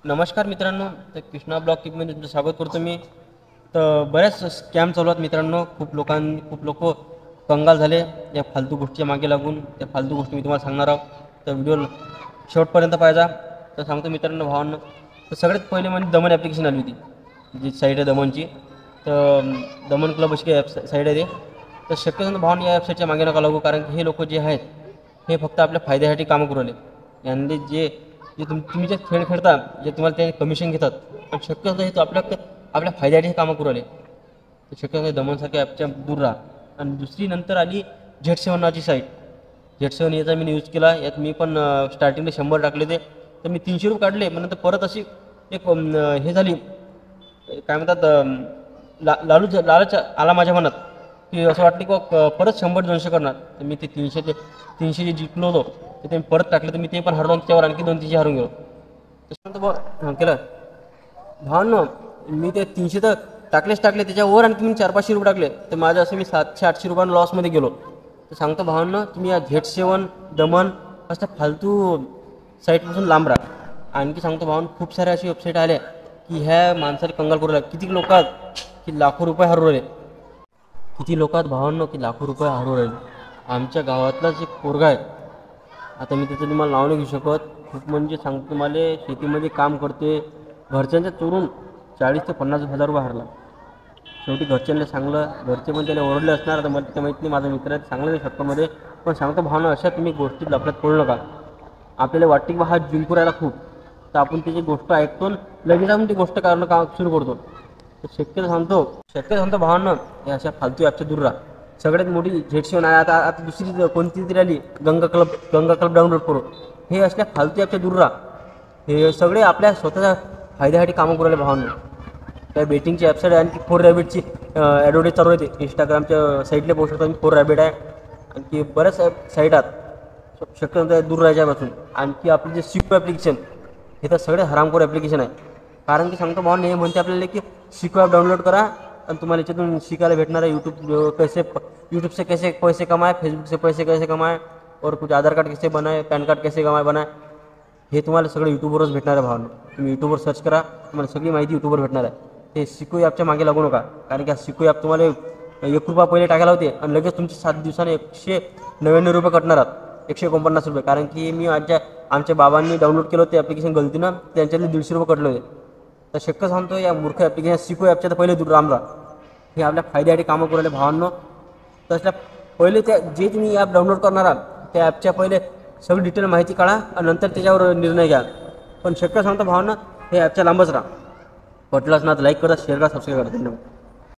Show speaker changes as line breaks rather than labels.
नमस्कार मित्रांनो, तर कृष्णा ब्लॉग टिपमध्ये तुमचं स्वागत करतो मी. तर बऱ्याच स्कॅम चालू आहेत मित्रांनो. खूप लोक कंगाल झाले या फालतू गोष्टीच्या मागे लागून. त्या फालतू गोष्टी मी तुम्हाला सांगणार आहोत, तर व्हिडिओ शेवटपर्यंत पाहिजा. तर सांगतो मित्रांनो, भावांनो, तर सगळ्यात पहिले म्हणजे दमन ॲप्लिकेशन आली होती, जी साईट आहे दमनची. तर दमन क्लब अशी ॲप साईट आहे ते. तर शक्यतो भावांनो या वेबसाईटच्या मागे नका लागू, कारण की हे लोक जे आहेत हे फक्त आपल्या फायद्यासाठी कामं करू राहिले. यांनी जे तुम्ही जे खेळ खेळता, जे तुम्हाला ते कमिशन घेतात, पण शक्यतो हे तो आपल्या फायद्यासाठी कामं करू आले. तर शक्यतो दमनसारख्या ॲपच्या दूर राहा. आणि दुसरी नंतर आली Z7 नावाची साईट. Z7 याचा मी यूज केला. यात मी पण स्टार्टिंगला 100 टाकले ते, तर मी 300 रुपये काढले. पण नंतर परत अशी एक हे झाली, काय म्हणतात, लालच आला माझ्या मनात, की असं वाटलं की परत 100-200 करणार. तर मी ते 300 जे जिंकलो होतो ते परत टाकलं. तर मी ते पण हरलो, त्याच्यावर आणखी 200-300 हरून गेलो. तसं केलं भावांनो, मी ते 300 तर टाकले, त्याच्यावर आणखी मी 400-500 रुपये टाकले. तर माझं असं मी 700-800 रुपयांना लॉसमध्ये गेलो. तर सांगतो भावांनो, तुम्ही या Z7 दमन असं फालतू साईटपासून लांब राहा. आणखी सांगतो भावांनो, खूप साऱ्या अशी वेबसाईट आल्या की ह्या माणसाला कंगाल करू लागल्या. किती लोक आहेत की लाखो रुपये हरवले. किती लोक आहेत भावांनो की लाखो रुपये हरवले. आमच्या गावातलाच एक पोरगा आहे, आता मी त्याचं तुम्हाला नाव नाही घेऊ शकत. खूप म्हणजे सांगतो तुम्हाला, शेतीमध्ये काम करते, घरच्यांच्या चोरून 40,000 ते 50,000 रुपये हरला. शेवटी घरच्यांना सांगलं, घरचे पण त्याला ओरडले असणार. तर मला ते माहीत नाही, माझा मित्र आहे, सांगलं नाही शक्कमध्ये. पण सांगतो भावना, अशा तुम्ही गोष्टी लफड्यात पडू नका. आपल्याला वाटते की हा जिंकू राहिला खूप, तर आपण त्याची गोष्ट ऐकतो, लगेच आपण ती गोष्ट करणं काम सुरू करतो. तर शक्यतो सांगतो भावांना, या अशा फालतू ॲपच्या दूर राहा. सगळ्यात मोठी Z7 आहे. आता दुसरी कोणती तरी आली, गंगा क्लब डाउनलोड करू. हे असल्या फालतू ॲपच्या दूर राहा. हे सगळे आपल्या स्वतःच्या फायद्यासाठी कामं करू राहिले भावांना. त्या बेटिंगची ॲपसाईट आहे, आणखी 4 रॅबिटची ॲडव्हर्टाईज चालू आहे. इंस्टाग्रामच्या साईटला पोस्ट करतात 4 रॅबिट आहे. आणखी बऱ्याच साईट आहेत, शक्यतो दूर राहायच्यापासून. आणखी आपले जे सिको ॲप्लिकेशन, हे तर सगळे हरामखोर ॲप्लिकेशन आहे. कारण की सांगतो भावांना, हे म्हणते आपल्याला की सिको ॲप डाउनलोड करा आणि तुम्हाला याच्यातून शिकायला भेटणार आहे यूट्यूब से कैसे पैसे कमाए, फेसबुक से पैसे कैसे कमाए, और कुछ आधार कार्ड कैसे बनाए, पॅन कार्ड कैसे बनाए. हे तुम्हाला सगळं यूट्यूबवरच भेटणार आहे भावांनो. तुम्ही यूट्यूबवर सर्च करा, तुम्हाला सगळी माहिती यूट्यूबवर भेटणार आहे. ते सिको ॲपच्या मागे लागू नका, कारण की सिको ॲप तुम्हाला 1 रुपया पहिले टाकायला होते आणि लगेच तुमचे 7 दिवसाने 199 रुपये कटणार आहेत, 149 रुपये. कारण की मी आमच्या बाबांनी डाउनलोड केलं होतं ॲप्लिकेशन गलतीनं, त्यांच्यातले 150 रुपये कटले होते. तर शक्य सांगतो, या मूर्ख ॲप्लिकेशन सिको ॲपच्या तर पहिले दूर राम राहा. हे आपल्या फायद्यासाठी कामं करू राहिले भावांनो. तसल्या पहिले जे तुम्ही ॲप डाउनलोड करणार आहात, त्या ॲपच्या पहिले सगळी डिटेल माहिती काढा आणि नंतर त्याच्यावर निर्णय घ्या. पण शक्य सांगतो भावांनो, हे ॲपच्या लांबच राहा. पटलंच ना तर लाईक करा, शेअर करा, सबस्क्राईब करा. धन्यवाद.